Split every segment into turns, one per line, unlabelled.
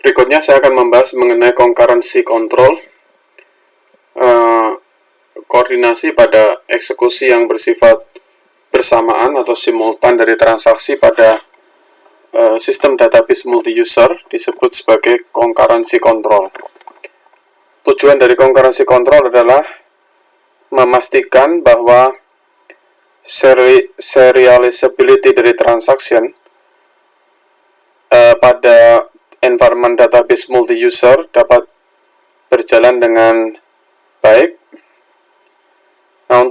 Berikutnya saya akan membahas mengenai concurrency control, koordinasi pada eksekusi yang bersifat bersamaan atau simultan dari transaksi pada sistem database multi-user disebut sebagai concurrency control. Tujuan dari concurrency control adalah memastikan bahwa serializability dari transaction pada environment database multi-user dapat berjalan dengan baik. Nah,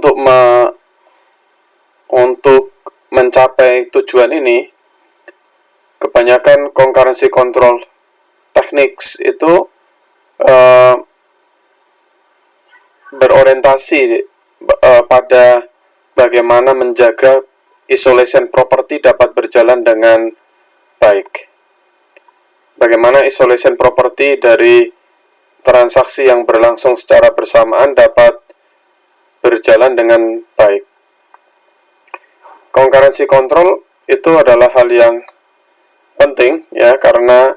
untuk mencapai tujuan ini, kebanyakan concurrency control techniques itu berorientasi pada bagaimana menjaga isolation property dapat berjalan dengan baik. Bagaimana isolation property dari transaksi yang berlangsung secara bersamaan dapat berjalan dengan baik. Concurrency control itu adalah hal yang penting ya, karena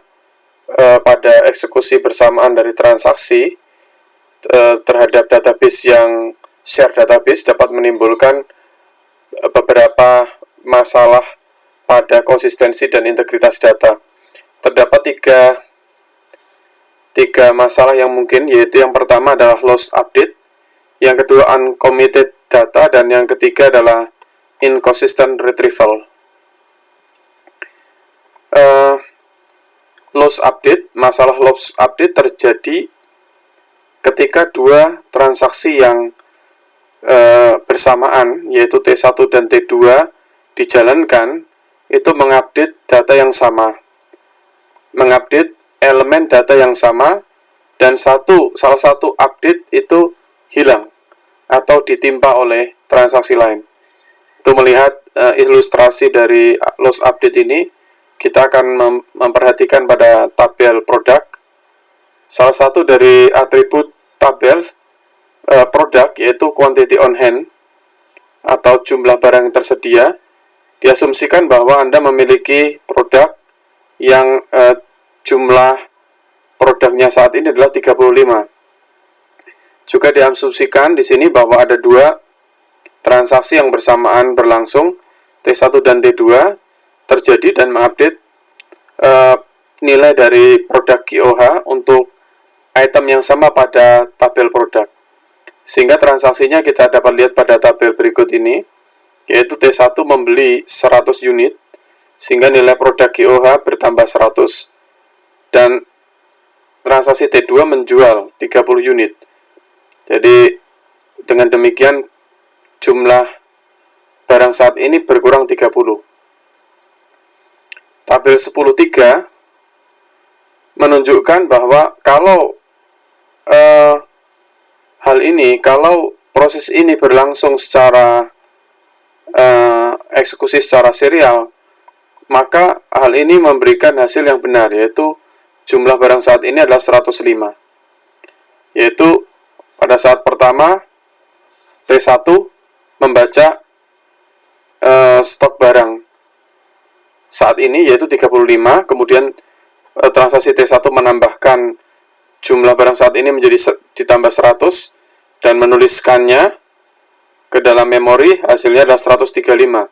pada eksekusi bersamaan dari transaksi terhadap database yang share database dapat menimbulkan beberapa masalah pada konsistensi dan integritas data. Terdapat tiga masalah yang mungkin, yaitu yang pertama adalah loss update, yang kedua uncommitted data, dan yang ketiga adalah inconsistent retrieval. Masalah loss update terjadi ketika dua transaksi yang bersamaan, yaitu T1 dan T2 dijalankan, itu mengupdate data yang sama, mengupdate elemen data yang sama, dan salah satu update itu hilang atau ditimpa oleh transaksi lain. Untuk melihat ilustrasi dari loss update ini, kita akan memperhatikan pada tabel produk. Salah satu dari atribut tabel produk yaitu quantity on hand atau jumlah barang yang tersedia. Diasumsikan bahwa Anda memiliki produk yang jumlah produknya saat ini adalah 35. Juga diasumsikan di sini bahwa ada dua transaksi yang bersamaan berlangsung, T1 dan T2 terjadi dan mengupdate nilai dari produk QOH untuk item yang sama pada tabel produk. Sehingga transaksinya kita dapat lihat pada tabel berikut ini, yaitu T1 membeli 100 unit, sehingga nilai produk QOH bertambah 100, dan transaksi T2 menjual 30 unit. Jadi dengan demikian jumlah barang saat ini berkurang 30. Tabel 10.3 menunjukkan bahwa kalau kalau proses ini berlangsung secara eksekusi secara serial, maka hal ini memberikan hasil yang benar, yaitu jumlah barang saat ini adalah 105. Yaitu pada saat pertama T1 membaca stok barang saat ini yaitu 35, kemudian transaksi T1 menambahkan jumlah barang saat ini menjadi ditambah 100 dan menuliskannya ke dalam memori, hasilnya adalah 135.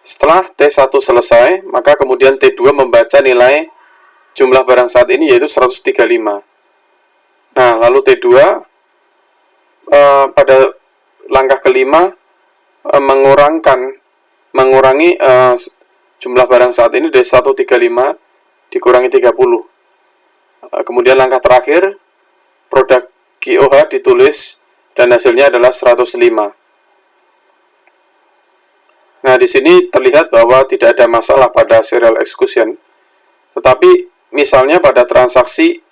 Setelah T1 selesai, maka kemudian T2 membaca nilai jumlah barang saat ini yaitu 135. Nah, lalu T2 pada langkah kelima mengurangi jumlah barang saat ini dari 135 dikurangi 30. Kemudian langkah terakhir, produk QOH ditulis dan hasilnya adalah 105. Nah, di sini terlihat bahwa tidak ada masalah pada serial execution. Tetapi misalnya pada transaksi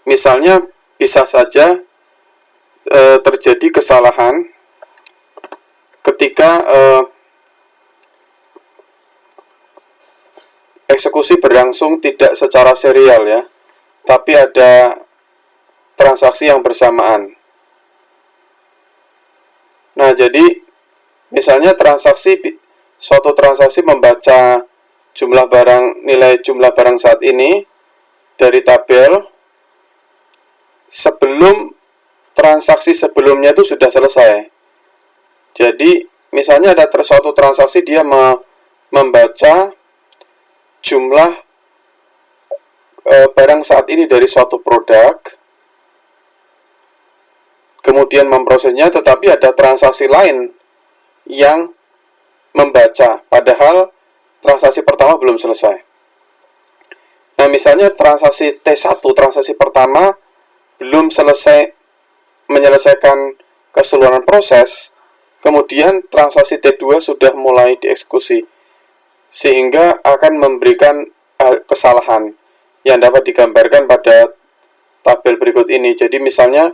misalnya bisa saja terjadi kesalahan ketika eksekusi berlangsung tidak secara serial ya, tapi ada transaksi yang bersamaan. Nah, jadi Misalnya suatu transaksi membaca nilai jumlah barang saat ini dari tabel sebelum transaksi sebelumnya itu sudah selesai. Jadi misalnya ada suatu transaksi dia membaca jumlah barang saat ini dari suatu produk, kemudian memprosesnya, tetapi ada transaksi lain yang membaca, padahal transaksi pertama belum selesai. Nah, misalnya transaksi T1, transaksi pertama belum selesai menyelesaikan keseluruhan proses, kemudian transaksi T2 sudah mulai dieksekusi, sehingga akan memberikan kesalahan yang dapat digambarkan pada tabel berikut ini. Jadi misalnya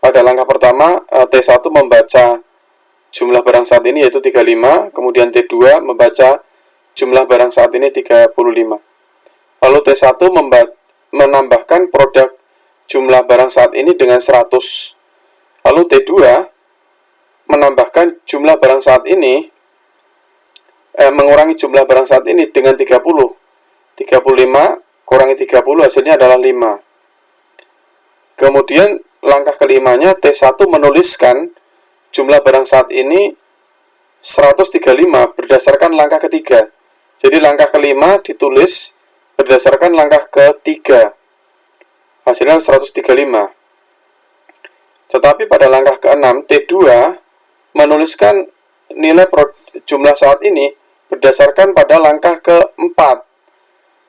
pada langkah pertama T1 membaca jumlah barang saat ini yaitu 35, kemudian T2 membaca jumlah barang saat ini 35. Lalu T1 menambahkan produk jumlah barang saat ini dengan 100. Lalu T2 menambahkan jumlah barang saat ini, mengurangi jumlah barang saat ini dengan 30. 35 kurangi 30 hasilnya adalah 5. Kemudian langkah kelimanya T1 menuliskan jumlah barang saat ini 135 berdasarkan langkah ketiga. Jadi langkah kelima ditulis berdasarkan langkah ketiga. Hasilnya 135. Tetapi pada langkah ke-6 T2 menuliskan nilai jumlah saat ini berdasarkan pada langkah ke-4,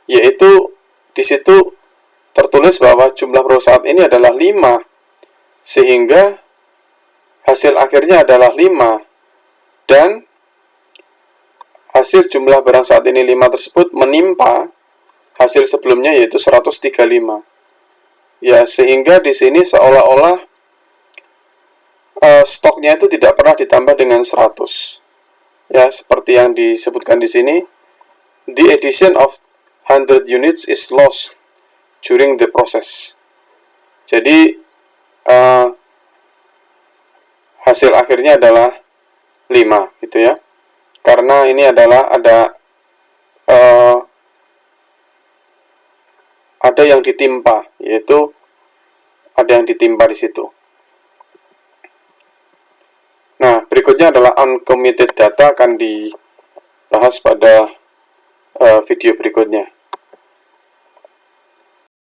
yaitu di situ tertulis bahwa jumlah produk saat ini adalah 5, sehingga hasil akhirnya adalah 5, dan hasil jumlah barang saat ini 5 tersebut menimpa hasil sebelumnya yaitu 135. Ya, sehingga di sini seolah-olah stoknya itu tidak pernah ditambah dengan 100. Ya, seperti yang disebutkan di sini, the addition of 100 units is lost during the process. Jadi hasil akhirnya adalah 5 gitu ya. Karena ini adalah ada yang ditimpa, yaitu ada yang ditimpa di situ. Nah, berikutnya adalah uncommitted data, akan dibahas pada video berikutnya.